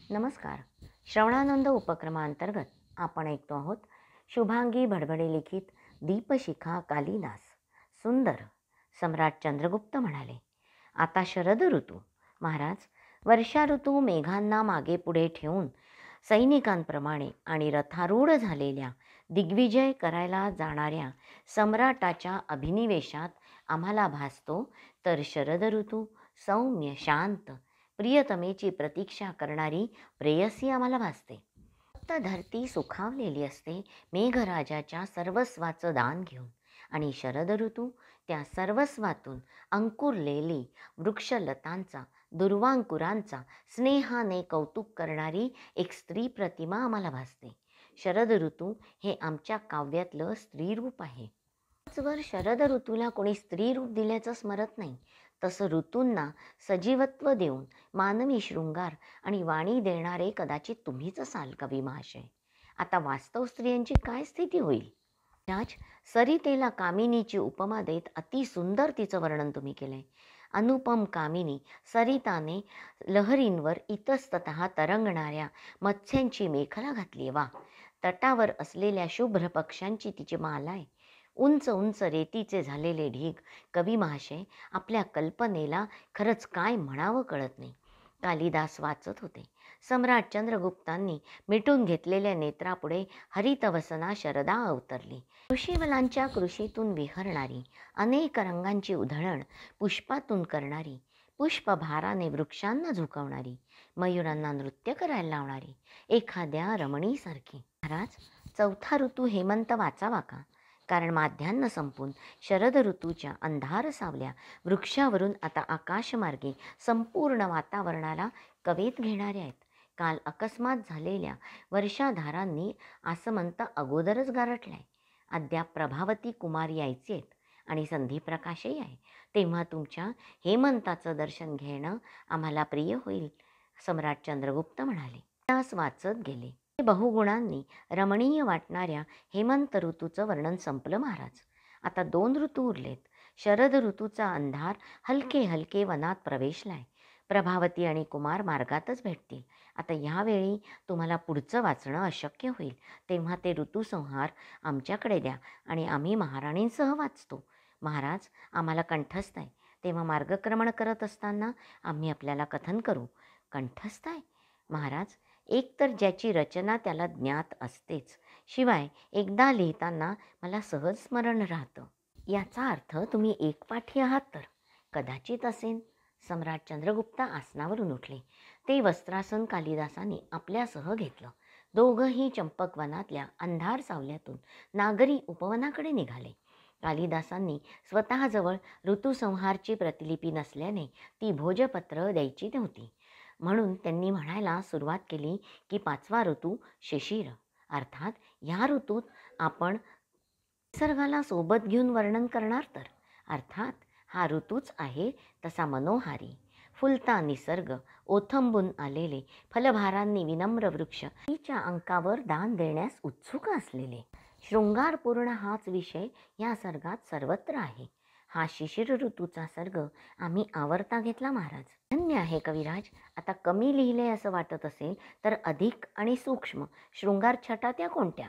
नमस्कार. श्रवणानंद उपक्रमांतर्गत आपण ऐकतो आहोत शुभांगी भडभडे लिखित दीपशिखा कालिदास. सुंदर. सम्राट चंद्रगुप्त म्हणाले, आता शरद ऋतू. महाराज, वर्षा ऋतू मेघांना मागे पुढे ठेवून सैनिकांप्रमाणे आणि रथारूढ झालेल्या दिग्विजय करायला जाणाऱ्या सम्राटाच्या अभिनिवेशात आम्हाला भासतो, तर शरद ऋतू सौम्य शांत प्रियतमेची प्रतीक्षा करणारी प्रेयसी आम्हाला भासते. फक्त धरती सुखावलेली असते मेघराजाच्या सर्वस्वाचं दान घेऊन, आणि शरद ऋतू त्या सर्वस्वातून अंकुरलेली वृक्षलतांचा दुर्वांकुरांचा स्नेहाने कौतुक करणारी एक स्त्री प्रतिमा आम्हाला भासते. शरद ऋतू हे आमच्या काव्यातलं स्त्रीरूप आहे. आजवर शरद ऋतूला कोणी स्त्रीरूप दिल्याचं स्मरत नाही. तसं ऋतूंना सजीवत्व देऊन मानवी शृंगार आणि वाणी देणारे कदाचित तुम्हीच असाल कवी महाशय. आता वास्तव स्त्रियांची काय स्थिती होईल? राज, सरितेला कामिनीची उपमा देत अतिसुंदर तिचं वर्णन तुम्ही केलंय. अनुपम कामिनी सरिताने लहरींवर इतस्ततः तरंगणाऱ्या मत्स्यांची मेखला घातली. वा, तटावर असलेल्या शुभ्र पक्ष्यांची तिची माला आहे. उंच उंच रेतीचे झालेले ढीग. कवी महाशय, आपल्या कल्पनेला खरंच काय म्हणावं कळत नाही. कालिदास वाचत होते. सम्राट चंद्रगुप्तांनी मिटून घेतलेल्या नेत्रापुढे हरितवसना शरदा अवतरली. कृषीवलांच्या कृषीतून विहरणारी, अनेक रंगांची उधळण पुष्पातून करणारी, पुष्पभाराने वृक्षांना झुकवणारी, मयुरांना नृत्य करायला लावणारी, एखाद्या रमणीसारखी. महाराज, चौथा ऋतू हेमंत वाचावा का? कारण माध्यान्ह संपून शरद ऋतूच्या अंधार सावल्या वृक्षावरून आता आकाशमार्गे संपूर्ण वातावरणाला कवेत घेणाऱ्या आहेत. काल अकस्मात झालेल्या वर्षाधारांनी आसमंत अगोदरच गारठलाय. अद्याप प्रभावती कुमार यायचे आहेत आणि संधीप्रकाशही आहे. तेव्हा तुमच्या हेमंताचं दर्शन घेणं आम्हाला प्रिय होईल, सम्राट चंद्रगुप्त म्हणाले. दास वाचत गेले. बहुगुणांनी रमणीय वाटणाऱ्या हेमंत ऋतूचं वर्णन संपलं. महाराज, आता 2 ऋतू उरलेत. शरद ऋतूचा अंधार हलके हलके वनात प्रवेशलाय. प्रभावती आणि कुमार मार्गातच भेटतील. आता ह्यावेळी तुम्हाला पुढचं वाचणं अशक्य होईल. तेव्हा ते ऋतुसंहार आमच्याकडे द्या आणि आम्ही महाराणींसह वाचतो. महाराज, आम्हाला कंठस्थ आहे, तेव्हा मार्गक्रमण करत असताना आम्ही आपल्याला कथन करू. कंठस्थ आहे? महाराज, एक तर ज्याची रचना त्याला ज्ञात असतेच, शिवाय एकदा लिहिताना मला सहज स्मरण राहतं. याचा अर्थ तुम्ही एकपाठी आहात तर? कदाचित असेन. सम्राट चंद्रगुप्त आसनावरून उठले. ते वस्त्रासन कालिदासाने आपल्यासह घेतलं. दोघंही चंपकवनातल्या अंधार सावल्यातून नागरी उपवनाकडे निघाले. कालिदासांनी स्वतःजवळ ऋतुसंहारची प्रतिलिपी नसल्याने ती भोजपत्र द्यायची नव्हती. म्हणून त्यांनी म्हणायला सुरुवात केली की 5वा ऋतू शिशिर, अर्थात ह्या ऋतूत आपण निसर्गाला सोबत घेऊन वर्णन करणार तर. अर्थात हा ऋतूच आहे तसा मनोहारी, फुलता निसर्ग, ओथंबून आलेले, फलभारांनी विनम्र वृक्ष, तिच्या अंकावर दान देण्यास उत्सुक असलेले. शृंगारपूर्ण हाच विषय या सर्गात सर्वत्र आहे. हा शिशिर ऋतूचा सर्ग आम्ही आवरता घेतला. महाराज, धन्य आहे कविराज. आता कमी लिहिले असं वाटत असेल तर अधिक आणि सूक्ष्म शृंगार छटा त्या कोणत्या?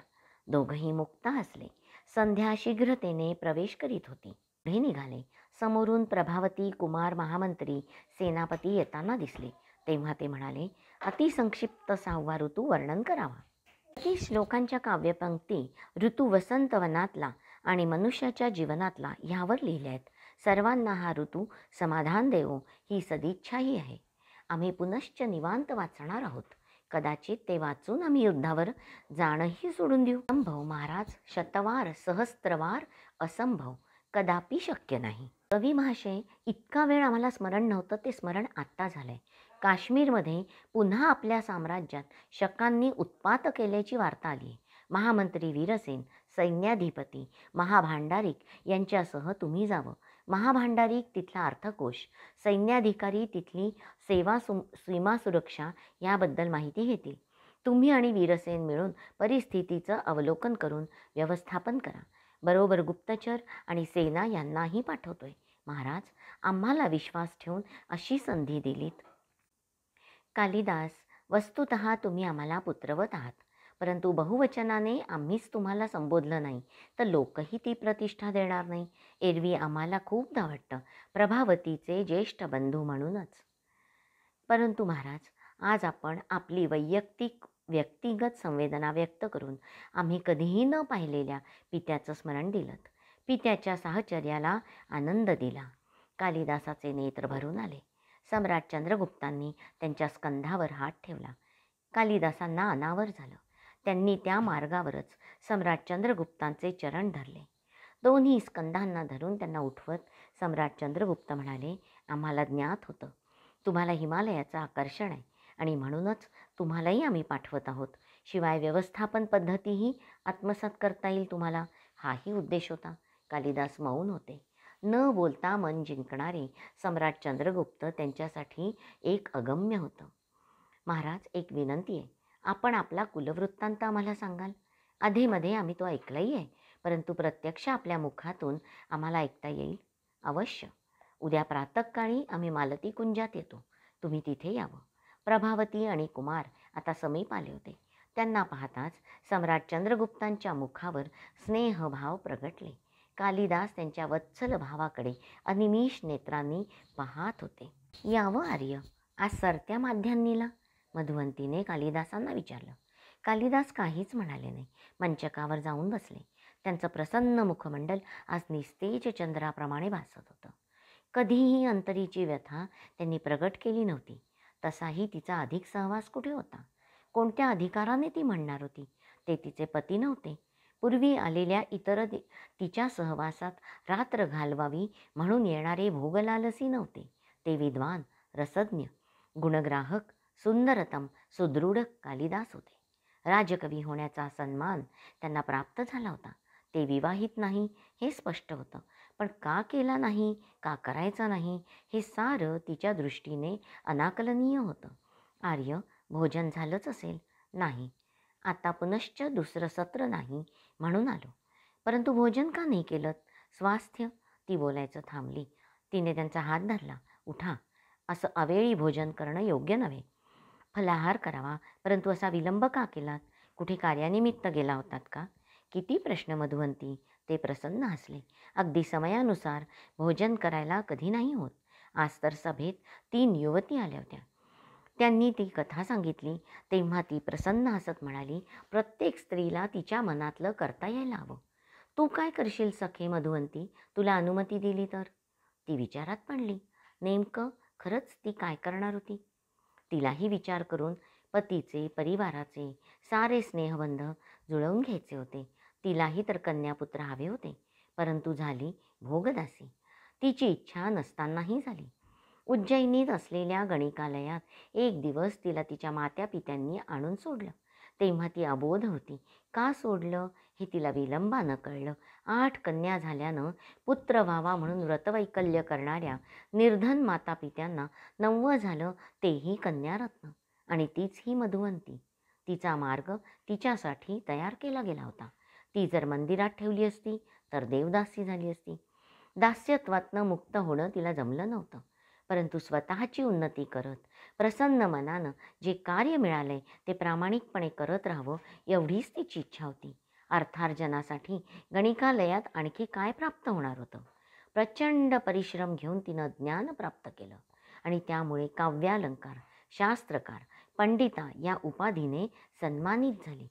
दोघंही मुक्त हसले. संध्या शीघ्रतेने प्रवेश करीत होती. पुढे निघाले. समोरून प्रभावती, कुमार, महामंत्री, सेनापती येताना दिसले. तेव्हा ते म्हणाले, अतिसंक्षिप्त 6वा ऋतू वर्णन करावा. 30 श्लोकांच्या काव्यपंक्ती ऋतू वसंतवनातला आणि मनुष्याच्या जीवनातला ह्यावर लिहिल्या आहेत. सर्वांना हा ऋतू समाधान देवो ही सदिच्छाही आहे. आम्ही पुनश्च निवांत वाचणार आहोत. कदाचित ते वाचून आम्ही युद्धावर जाणंही सोडून देऊ. संभव महाराज, शतवार सहस्त्रवार असंभव, कदापि शक्य नाही. कवी महाशय, इतका वेळ आम्हाला स्मरण नव्हतं, ते स्मरण आत्ता झालंय. काश्मीरमध्ये पुन्हा आपल्या साम्राज्यात शकांनी उत्पात केल्याची वार्ता आली आहे. महामंत्री वीरसेन, सैन्याधिपती महाभांडारिक यांच्यासह तुम्ही जावं. महाभांडारिक तिथला अर्थकोश, सैन्याधिकारी तिथली सीमा सुरक्षा याबद्दल माहिती घेतील. तुम्ही आणि वीरसेन मिळून परिस्थितीचं अवलोकन करून व्यवस्थापन करा. बरोबर गुप्तचर आणि सेना यांनाही पाठवतोय. महाराज, आम्हाला विश्वास ठेवून अशी संधी दिलीत. कालिदास वस्तुतः तुम्ही आम्हाला पुत्रवत आहात, परंतु बहुवचनाने आम्हीच तुम्हाला संबोधलं नाही तर लोकही ती प्रतिष्ठा देणार नाही. एरवी आम्हाला खूपदा वाटतं प्रभावतीचे ज्येष्ठ बंधू म्हणूनच. परंतु महाराज, आज आपण आपली व्यक्तिगत संवेदना व्यक्त करून आम्ही कधीही न पाहिलेल्या पित्याचं स्मरण दिलंत. पित्याच्या साहचर्याला आनंद दिला. कालिदासाचे नेत्र भरून आले. सम्राट चंद्रगुप्तांनी त्यांच्या स्कंधावर हात ठेवला. कालिदासांना अनावर झालं. त्यांनी त्या मार्गावरच सम्राट चंद्रगुप्तांचे चरण धरले. दोन्ही स्कंधांना धरून त्यांना उठवत सम्राट चंद्रगुप्त म्हणाले, आम्हाला ज्ञात होतं तुम्हाला हिमालयाचं आकर्षण आहे आणि म्हणूनच तुम्हालाही आम्ही पाठवत आहोत. शिवाय व्यवस्थापन पद्धतीही आत्मसात करता येईल तुम्हाला, हाही उद्देश होता. कालिदास मौन होते. न बोलता मन जिंकणारे सम्राट चंद्रगुप्त त्यांच्यासाठी एक अगम्य होतं. महाराज, एक विनंती आहे. आपण आपला कुलवृत्तांत आम्हाला सांगाल? अधेमध्ये आम्ही तो ऐकलाही आहे, परंतु प्रत्यक्ष आपल्या मुखातून आम्हाला ऐकता येईल. अवश्य. उद्या प्रातःकाळी आम्ही मालती कुंजात येतो. तुम्ही तिथे यावं. प्रभावती आणि कुमार आता समीप आले होते. त्यांना पाहताच सम्राट चंद्रगुप्तांच्या मुखावर स्नेहभाव प्रगटले. कालिदास त्यांच्या वत्सल भावाकडे अनिमिष नेत्रांनी पाहत होते. यावं आर्य, आज सरत्या माध्यान्नीला? मधुवंतीने कालिदासांना विचारलं. कालिदास काहीच म्हणाले नाही. मंचकावर जाऊन बसले. त्यांचं प्रसन्न मुखमंडल आज निस्तेज चंद्राप्रमाणे भासत होतं. कधीही अंतरीची व्यथा त्यांनी प्रगट केली नव्हती. तसाही तिचा अधिक सहवास कुठे होता? कोणत्या अधिकाराने ती म्हणणार होती? ते तिचे पती नव्हते. पूर्वी आलेल्या तिच्या सहवासात रात्र घालवावी म्हणून येणारे भोगलालसी नव्हते. ते विद्वान, रसज्ञ, गुणग्राहक, सुंदरतम, सुदृढ कालिदास होते. राजकवी होण्याचा सन्मान त्यांना प्राप्त झाला होता. ते विवाहित नाही हे स्पष्ट होतं, पण का केला नाही, का करायचा नाही, हे सारं तिच्या दृष्टीने अनाकलनीय होतं. आर्य, भोजन झालंच असेल? नाही, आता पुनश्च दुसरं सत्र नाही म्हणून आलो. परंतु भोजन का नाही केलं? स्वास्थ्य. ती बोलायचं थांबली. तिने त्यांचा हात धरला. उठा, असं अवेळी भोजन करणं योग्य नव्हे. फलाहार करावा, परंतु असा विलंब का केलात? कुठे कार्यानिमित्त गेला होतात का? किती प्रश्न मधुवंती. ते प्रसन्न हसले. अगदी समयानुसार भोजन करायला कधी नाही होत. आज तर सभेत 3 युवती आल्या होत्या. त्यांनी ती कथा सांगितली तेव्हा ती प्रसन्न हसत म्हणाली, प्रत्येक स्त्रीला तिच्या मनातलं करता यायला हवं. तू काय करशील सखे मधुवंती, तुला अनुमती दिली तर? ती विचारात पडली. नेमकं खरंच ती काय करणार होती? तिलाही विचार करून पतीचे, परिवाराचे सारे स्नेहबंध जुळवून घ्यायचे होते. तिलाही तर कन्यापुत्र हवे होते, परंतु झाली भोगदासी. तिची इच्छा नसतानाही झाली. उज्जैनीत असलेल्या गणिकालयात एक दिवस तिला तिच्या मात्यापित्यांनी आणून सोडलं. तेव्हा ती अबोध होती. का सोडलं हे तिला विलंबानं कळलं. 8 कन्या झाल्यानं पुत्र व्हावा म्हणून व्रतवैकल्य करणाऱ्या निर्धन मातापित्यांना 9वं झालं, तेही कन्यारत्न. आणि तीच ही मधुवंती. तिचा मार्ग तिच्यासाठी तयार केला गेला होता. ती जर मंदिरात ठेवली असती तर देवदासी झाली असती. दास्यत्वातनं मुक्त होणं तिला जमलं नव्हतं, परंतु स्वतःची उन्नती करत प्रसन्न मनानं जे कार्य मिळालंय ते प्रामाणिकपणे करत राहावं एवढीच तिची इच्छा होती. अर्थार्जनासाठी गणिकालयात आणखी काय प्राप्त होणार होतं? प्रचंड परिश्रम घेऊन तिनं ज्ञान प्राप्त केलं आणि त्यामुळे काव्यालंकार, शास्त्रकार, पंडिता या उपाधीने सन्मानित झाली.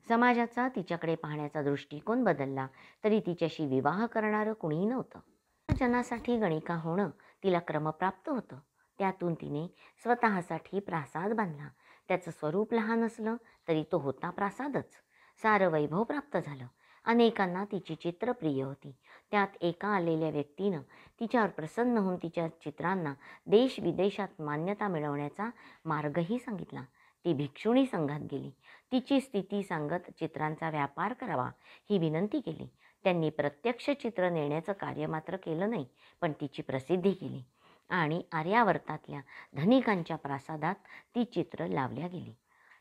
समाजाचा तिच्याकडे पाहण्याचा दृष्टिकोन बदलला, तरी तिच्याशी विवाह करणारं कुणीही नव्हतं. जनासाठी गणिका होणं तिला क्रमप्राप्त होतं. त्यातून तिने स्वतःसाठी प्रासाद बांधला. त्याचं स्वरूप लहान असलं तरी तो होता प्रासादच. सारं वैभव प्राप्त झालं. अनेकांना तिची चित्र प्रिय होती. त्यात एका आलेल्या व्यक्तीनं तिच्यावर प्रसन्न होऊन तिच्या चित्रांना देशविदेशात मान्यता मिळवण्याचा मार्गही सांगितला. ती भिक्षुणी संघात गेली. तिची स्थिती सांगत चित्रांचा व्यापार करावा ही विनंती केली. त्यांनी प्रत्यक्ष चित्र नेण्याचं कार्य मात्र केलं नाही, पण तिची प्रसिद्धी केली आणि आर्यावर्तातल्या धनिकांच्या प्रासादात ती चित्र लावल्या गेली.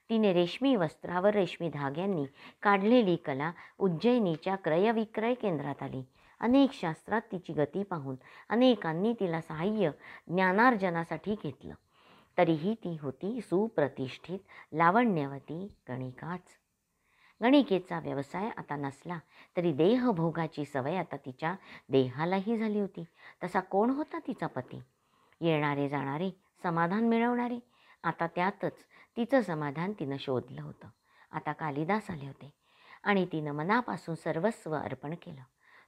तिने रेशमी वस्त्रावर रेशमी धाग्यांनी काढलेली कला उज्जैनीच्या क्रयविक्रय केंद्रात आली. अनेक शास्त्रात तिची गती पाहून अनेकांनी तिला सहाय्य ज्ञानार्जनासाठी घेतलं. तरीही ती होती सुप्रतिष्ठित लावण्यवती गणिकाच. गणिकेचा व्यवसाय आता नसला तरी देहभोगाची सवय आता तिच्या देहालाही झाली होती. तसा कोण होता तिचा पती? येणारे जाणारे, समाधान मिळवणारे. आता त्यातच तिचं समाधान तिनं शोधलं होतं. आता कालिदास आले होते आणि तिनं मनापासून सर्वस्व अर्पण केलं.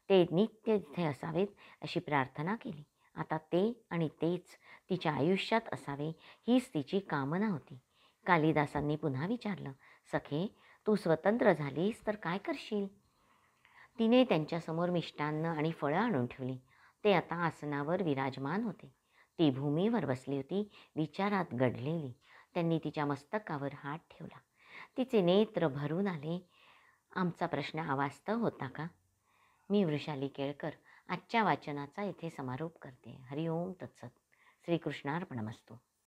ते नित्य तिथे असावेत अशी प्रार्थना केली. आता ते आणि तेच तिच्या आयुष्यात असावे हीच तिची कामना होती. कालिदासांनी पुन्हा विचारलं, सखे, तू स्वतंत्र झालीस तर काय करशील? तिने त्यांच्यासमोर मिष्टान्न आणि फळं आणून ठेवली. ते आता आसनावर विराजमान होते. ती भूमीवर बसली होती, विचारात गढलेली. त्यांनी तिच्या मस्तकावर हात ठेवला. तिचे नेत्र भरून आले. आमचा प्रश्न अवास्तव होता का? मी वृषाली केळकर आजच्या वाचनाचा इथे समारोप करते. हरिओम तत्सत. श्रीकृष्णार्पणमस्तु.